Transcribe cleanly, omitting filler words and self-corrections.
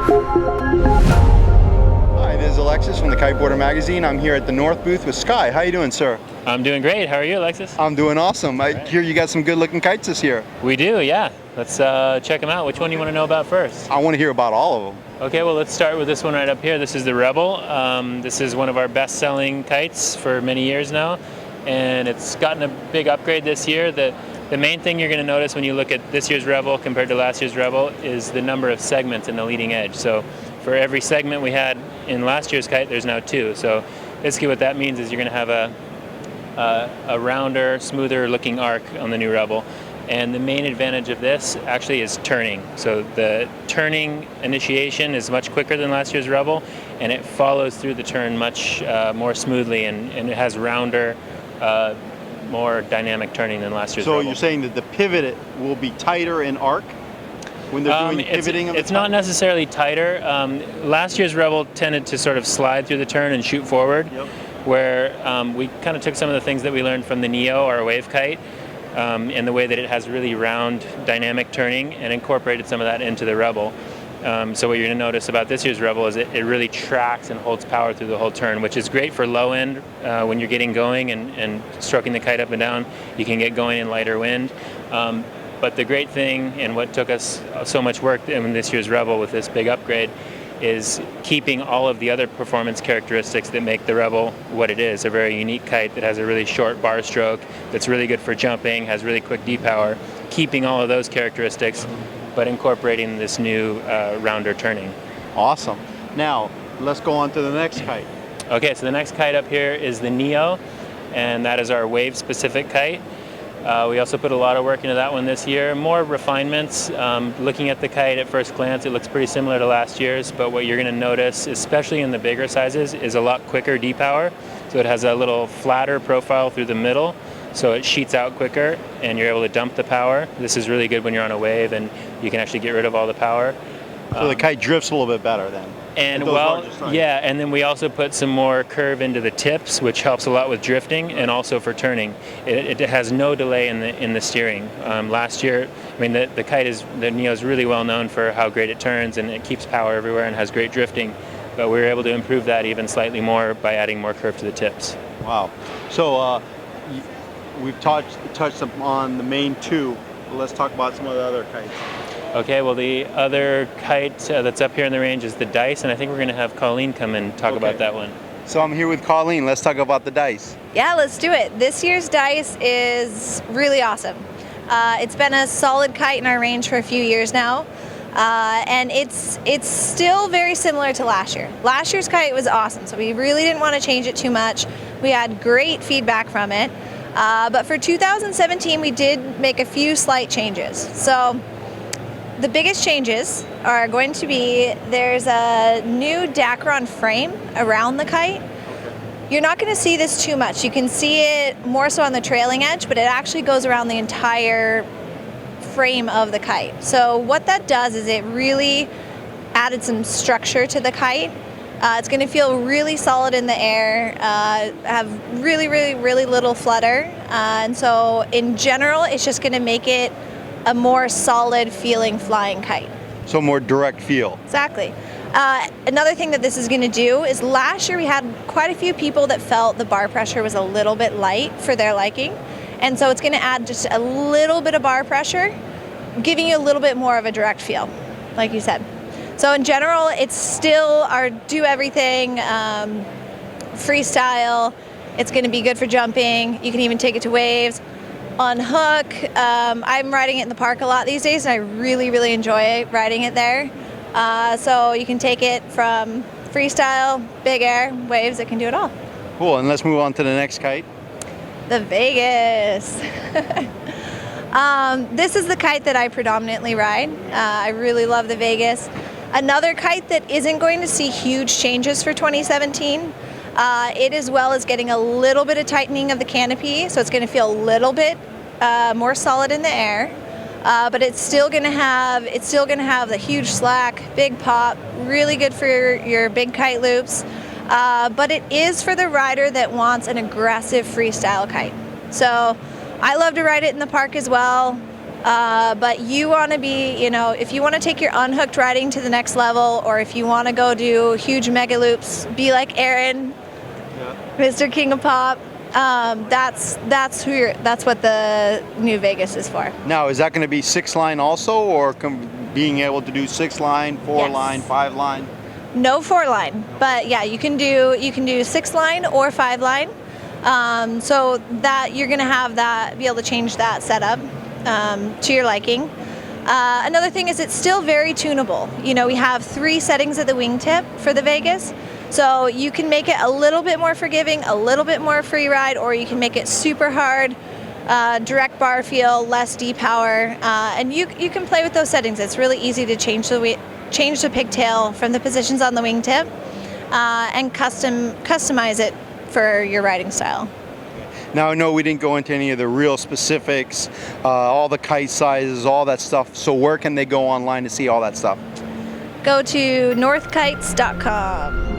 Hi, this is Alexis from the Kiteboarder Magazine. I'm here at the North booth with Sky. How you doing, sir? I'm doing great. How are you, Alexis? I'm doing awesome. I right. hear you got some good-looking kites this year. We do, yeah. Let's check them out. Which one do you want to know about first? I want to hear about all of them. Okay, well, let's start with this one right up here. This is the Rebel. This is one of our best-selling kites for many years now, and it's gotten a big upgrade this year. The main thing you're going to notice when you look at this year's Rebel compared to last year's Rebel is the number of segments in the leading edge. So for every segment we had in last year's kite, there's now 2. So basically what that means is you're going to have a rounder, smoother looking arc on the new Rebel. And the main advantage of this actually is turning. So the turning initiation is much quicker than last year's Rebel, and it follows through the turn much more smoothly, and it has rounder, more dynamic turning than last year's Rebel. So you're saying that the pivot will be tighter in arc when they're doing pivoting? It's not necessarily tighter. Last year's Rebel tended to sort of slide through the turn and shoot forward, where we kind of took some of the things that we learned from the Neo, our wave kite, in the way that it has really round dynamic turning, and incorporated some of that into the Rebel. So what you're going to notice about this year's Rebel is it really tracks and holds power through the whole turn, which is great for low end when you're getting going and stroking the kite up and down. You can get going in lighter wind. But the great thing, and what took us so much work in this year's Rebel with this big upgrade, is keeping all of the other performance characteristics that make the Rebel what it is. A very unique kite that has a really short bar stroke, that's really good for jumping, has really quick D-power, keeping all of those characteristics, but incorporating this new rounder turning. Awesome. Now, let's go on to the next kite. Okay, so the next kite up here is the Neo, and that is our wave-specific kite. We also put a lot of work into that one this year. More refinements. Looking at the kite at first glance, it looks pretty similar to last year's, but what you're going to notice, especially in the bigger sizes, is a lot quicker D-power. So it has a little flatter profile through the middle, so it sheets out quicker, and you're able to dump the power. This is really good when you're on a wave, and you can actually get rid of all the power. So the kite drifts a little bit better then. And well, yeah, and then we also put some more curve into the tips, which helps a lot with drifting and also for turning. It has no delay in the steering. Last year, I mean, the Neo is really well known for how great it turns, and it keeps power everywhere and has great drifting. But we were able to improve that even slightly more by adding more curve to the tips. Wow. So we've touched on the main 2. Let's talk about some of the other kites. Okay, well, the other kite that's up here in the range is the Dice, and I think we're going to have Colleen come and talk about that one. So I'm here with Colleen. Let's talk about the Dice. Yeah, let's do it. This year's Dice is really awesome. It's been a solid kite in our range for a few years now, and it's still very similar to last year. Last year's kite was awesome, so we really didn't want to change it too much. We had great feedback from it, but for 2017 we did make a few slight changes. So the biggest changes are going to be, there's a new Dacron frame around the kite. You're not going to see this too much. You can see it more so on the trailing edge, but it actually goes around the entire frame of the kite. So what that does is it really added some structure to the kite. It's going to feel really solid in the air, have really little flutter. And so in general, it's just going to make it a more solid feeling flying kite. So more direct feel. Exactly. Another thing that this is going to do is, last year we had quite a few people that felt the bar pressure was a little bit light for their liking, and so it's going to add just a little bit of bar pressure, giving you a little bit more of a direct feel, like you said. So in general, it's still our do everything freestyle. It's going to be good for jumping. You can even take it to waves. On hook, I'm riding it in the park a lot these days, and I really enjoy riding it there. So you can take it from freestyle, big air, waves, it can do it all. Cool, and let's move on to the next kite. The Vegas. This is the kite that I predominantly ride. I really love the Vegas. Another kite that isn't going to see huge changes for 2017. It as well is getting a little bit of tightening of the canopy, so it's going to feel a little bit more solid in the air. But it's still going to have the huge slack, big pop, really good for your big kite loops. But it is for the rider that wants an aggressive freestyle kite. So I love to ride it in the park as well. But you want to be, if you want to take your unhooked riding to the next level, or if you want to go do huge mega loops, be like Aaron, Mr. King of Pop. That's what the New Vegas is for. Now, is that going to be 6-line also, or being able to do 6-line, 4-line, 5-line? No 4-line, but yeah, you can do 6-line or 5-line. So that you're going to be able to change that setup to your liking. Another thing is it's still very tunable. We have 3 settings at the wingtip for the Vegas. So you can make it a little bit more forgiving, a little bit more free ride, or you can make it super hard, direct bar feel, less D-power, and you can play with those settings. It's really easy to change the pigtail from the positions on the wingtip and customize it for your riding style. Now, I know we didn't go into any of the real specifics, all the kite sizes, all that stuff. So where can they go online to see all that stuff? Go to northkites.com.